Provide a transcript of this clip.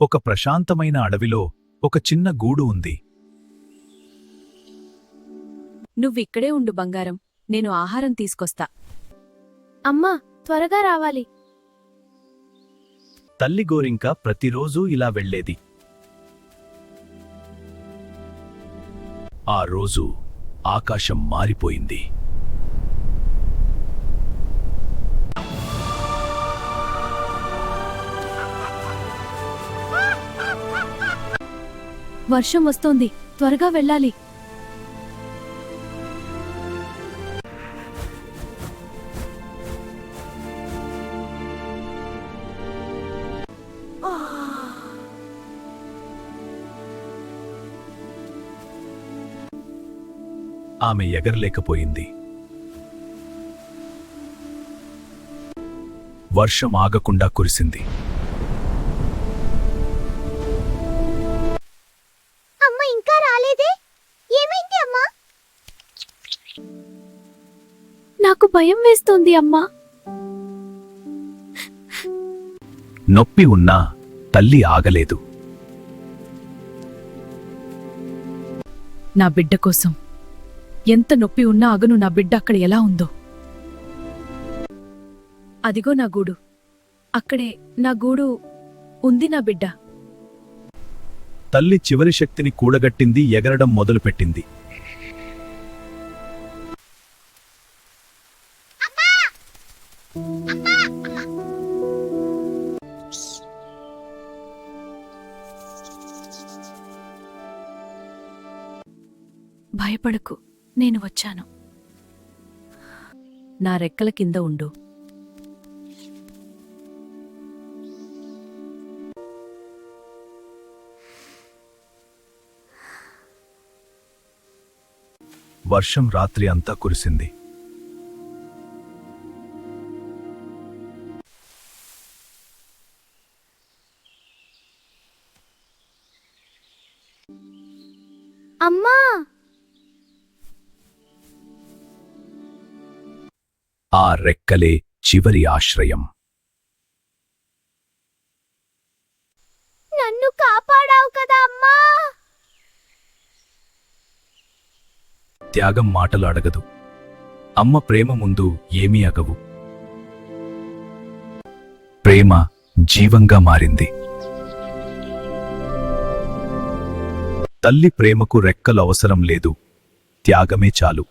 ఒక ప్రశాంతమైన అడవిలో ఒక చిన్న గూడు ఉంది. నువ్విక్కడే ఉండు బంగారం, నేను ఆహారం తీసుకొస్తా. అమ్మా, త్వరగా రావాలి. తల్లి గోరింక ప్రతిరోజూ ఇలా వెళ్ళేది. ఆ రోజు ఆకాశం మారిపోయింది. వర్షం వస్తోంది, త్వరగా వెళ్ళాలి. ఆమె ఎగరలేకపోయింది. వర్షం ఆగకుండా కురిసింది. అమ్మ ఇంకా రాలేదే, ఏమైంది అమ్మా? నాకు భయం వేస్తోంది అమ్మా. నొప్పి ఉన్నా తల్లి ఆగలేదు. నా బిడ్డ కోసం ఎంత నొప్పి ఉన్నా అగను. నా బిడ్డ అక్కడ ఎలా ఉందో. అదిగో నా గూడు, అక్కడే నా గూడు ఉంది. నా బిడ్డ తల్లి చివరి శక్తిని కూడగట్టింది, ఎగరడం మొదలుపెట్టింది. భయపడకు, నేను వచ్చాను. నా రెక్కల కింద ఉండు. వర్షం రాత్రి అంతా కురిసింది. అమ్మా, ఆ రెక్కలే చివరి ఆశ్రయం. నన్ను కాపాడావు కదా అమ్మా. త్యాగం మాటలు అడగదు. అమ్మ ప్రేమ ముందు ఏమీ అగవు. ప్రేమ జీవంగా మారింది. తల్లి ప్రేమకు రెక్కలు అవసరం లేదు, త్యాగమే చాలు.